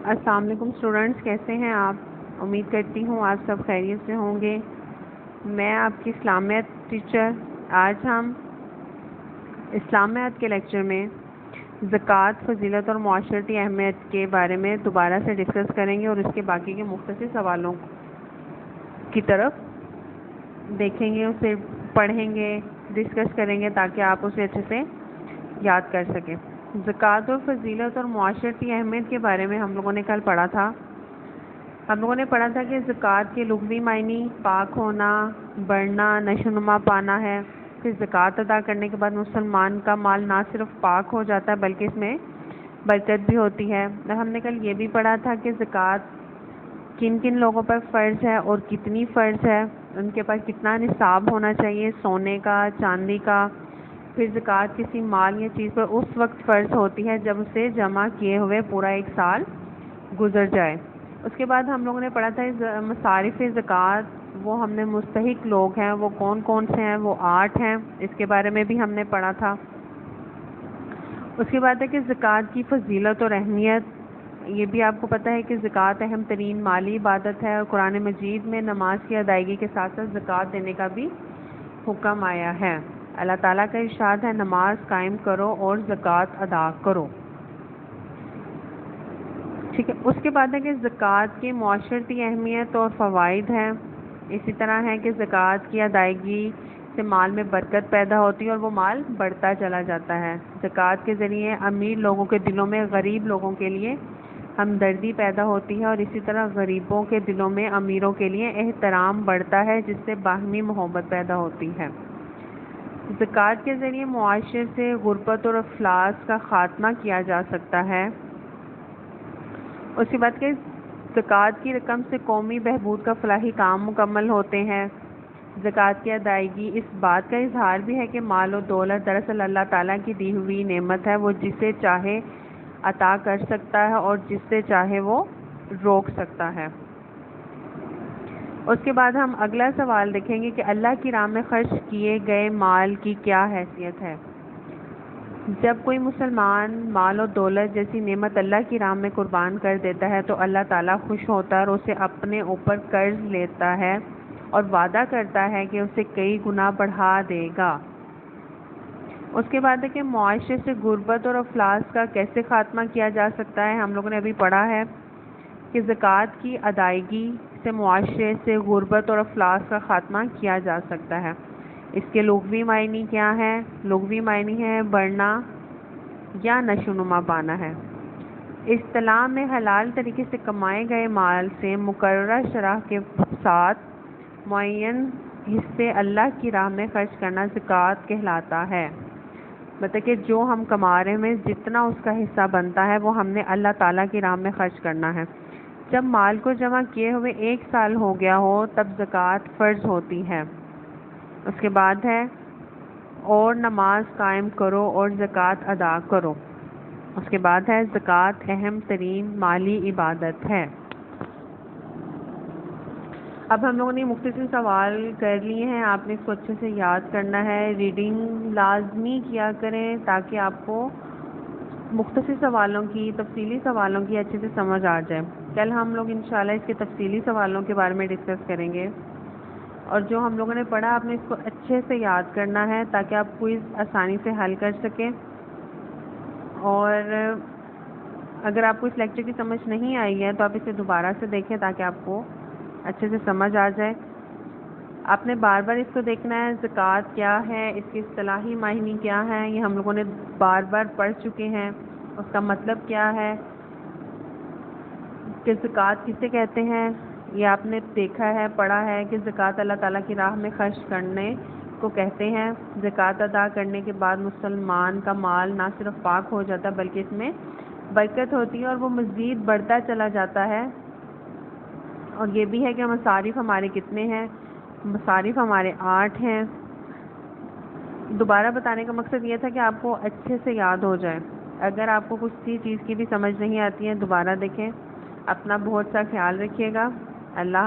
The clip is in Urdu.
السلام علیکم اسٹوڈنٹس، کیسے ہیں آپ؟ امید کرتی ہوں آپ سب خیریت سے ہوں گے۔ میں آپ کی اسلامیات ٹیچر۔ آج ہم اسلامیات کے لیکچر میں زکوٰۃ، فضیلت اور معاشرتی اہمیت کے بارے میں دوبارہ سے ڈسکس کریں گے اور اس کے باقی کے مختصر سوالوں کی طرف دیکھیں گے، اسے پڑھیں گے، ڈسکس کریں گے تاکہ آپ اسے اچھے سے یاد کر سکیں۔ زکوٰۃ اور فضیلت اور معاشرتی اہمیت کے بارے میں ہم لوگوں نے کل پڑھا تھا۔ ہم لوگوں نے پڑھا تھا کہ زکوٰۃ کے لغوی معنی پاک ہونا، بڑھنا، نشو و نما پانا ہے۔ پھر زکوٰۃ ادا کرنے کے بعد مسلمان کا مال نہ صرف پاک ہو جاتا ہے بلکہ اس میں برکت بھی ہوتی ہے۔ ہم نے کل یہ بھی پڑھا تھا کہ زکوٰۃ کن کن لوگوں پر فرض ہے اور کتنی فرض ہے، ان کے پاس کتنا نصاب ہونا چاہیے سونے کا، چاندی کا۔ پھر زکوٰۃ کسی مال یا چیز پر اس وقت فرض ہوتی ہے جب اسے جمع کیے ہوئے پورا ایک سال گزر جائے۔ اس کے بعد ہم لوگوں نے پڑھا تھا مصارف زکوٰۃ، وہ ہم نے مستحق لوگ ہیں، وہ کون کون سے ہیں، وہ 8 ہیں، اس کے بارے میں بھی ہم نے پڑھا تھا۔ اس کے بعد ہے کہ زکوٰۃ کی فضیلت اور اہمیت، یہ بھی آپ کو پتہ ہے کہ زکوٰۃ اہم ترین مالی عبادت ہے اور قرآن مجید میں نماز کی ادائیگی کے ساتھ ساتھ زکوٰۃ دینے کا بھی حکم آیا ہے۔ اللہ تعالیٰ کا ارشاد ہے، نماز قائم کرو اور زکوٰۃ ادا کرو۔ ٹھیک ہے۔ اس کے بعد ہے کہ زکوٰۃ کی معاشرتی اہمیت اور فوائد ہیں۔ اسی طرح ہے کہ زکوٰۃ کی ادائیگی سے مال میں برکت پیدا ہوتی ہے اور وہ مال بڑھتا چلا جاتا ہے۔ زکوٰۃ کے ذریعے امیر لوگوں کے دلوں میں غریب لوگوں کے لیے ہمدردی پیدا ہوتی ہے اور اسی طرح غریبوں کے دلوں میں امیروں کے لیے احترام بڑھتا ہے، جس سے باہمی محبت پیدا ہوتی ہے۔ زکوٰۃ کے ذریعے معاشرے سے غربت اور افلاس کا خاتمہ کیا جا سکتا ہے۔ اس کے بعد کہ زکوٰۃ کی رقم سے قومی بہبود کا فلاحی کام مکمل ہوتے ہیں۔ زکوٰۃ کی ادائیگی اس بات کا اظہار بھی ہے کہ مال و دولت دراصل اللہ تعالیٰ کی دی ہوئی نعمت ہے، وہ جسے چاہے عطا کر سکتا ہے اور جس سے چاہے وہ روک سکتا ہے۔ اس کے بعد ہم اگلا سوال دیکھیں گے کہ اللہ کی راہ میں خرچ کیے گئے مال کی کیا حیثیت ہے۔ جب کوئی مسلمان مال و دولت جیسی نعمت اللہ کی راہ میں قربان کر دیتا ہے تو اللہ تعالیٰ خوش ہوتا ہے اور اسے اپنے اوپر قرض لیتا ہے اور وعدہ کرتا ہے کہ اسے کئی گنا بڑھا دے گا۔ اس کے بعد ہے کہ معاشرے سے غربت اور افلاس کا کیسے خاتمہ کیا جا سکتا ہے۔ ہم لوگوں نے ابھی پڑھا ہے کہ زکوٰۃ کی ادائیگی سے معاشرے سے غربت اور افلاس کا خاتمہ کیا جا سکتا ہے۔ اس کے لغوی معنی کیا ہے؟ لغوی معنی ہے بڑھنا یا نشو و نما پانا ہے۔ اصطلاح میں حلال طریقے سے کمائے گئے مال سے مقررہ شرح کے ساتھ معین حصے اللہ کی راہ میں خرچ کرنا زکوٰۃ کہلاتا ہے۔ مطلب کہ جو ہم کما رہے ہیں جتنا اس کا حصہ بنتا ہے وہ ہم نے اللہ تعالیٰ کی راہ میں خرچ کرنا ہے۔ جب مال کو جمع کیے ہوئے 1 سال ہو گیا ہو تب زکوٰۃ فرض ہوتی ہے۔ اس کے بعد ہے اور نماز قائم کرو اور زکوٰۃ ادا کرو۔ اس کے بعد ہے زکوٰۃ اہم ترین مالی عبادت ہے۔ اب ہم لوگوں نے مختصر سوال کر لیے ہیں، آپ نے اس کو اچھے سے یاد کرنا ہے، ریڈنگ لازمی کیا کریں تاکہ آپ کو مختصر سوالوں کی، تفصیلی سوالوں کی اچھے سے سمجھ آ جائے۔ کل ہم لوگ انشاءاللہ اس کے تفصیلی سوالوں کے بارے میں ڈسکس کریں گے، اور جو ہم لوگوں نے پڑھا آپ نے اس کو اچھے سے یاد کرنا ہے تاکہ آپ کوئز آسانی سے حل کر سکیں۔ اور اگر آپ کو اس لیکچر کی سمجھ نہیں آئی ہے تو آپ اسے دوبارہ سے دیکھیں تاکہ آپ کو اچھے سے سمجھ آ جائے۔ آپ نے بار بار اس کو دیکھنا ہے، زکوٰۃ کیا ہے، اس کی اصطلاحی معنی کیا ہے، یہ ہم لوگوں نے بار بار پڑھ چکے ہیں۔ اس کا مطلب کیا ہے کہ زکوٰۃ کسے کہتے ہیں، یہ آپ نے دیکھا ہے، پڑھا ہے کہ زکوٰۃ اللہ تعالیٰ کی راہ میں خرچ کرنے کو کہتے ہیں۔ زکوٰۃ ادا کرنے کے بعد مسلمان کا مال نہ صرف پاک ہو جاتا بلکہ اس میں برکت ہوتی ہے اور وہ مزید بڑھتا چلا جاتا ہے۔ اور یہ بھی ہے کہ مصارف ہمارے کتنے ہیں، مصارف ہمارے 8 ہیں۔ دوبارہ بتانے کا مقصد یہ تھا کہ آپ کو اچھے سے یاد ہو جائے۔ اگر آپ کو کسی چیز کی بھی سمجھ نہیں آتی ہے دوبارہ دیکھیں۔ اپنا بہت سا خیال رکھیے گا۔ اللہ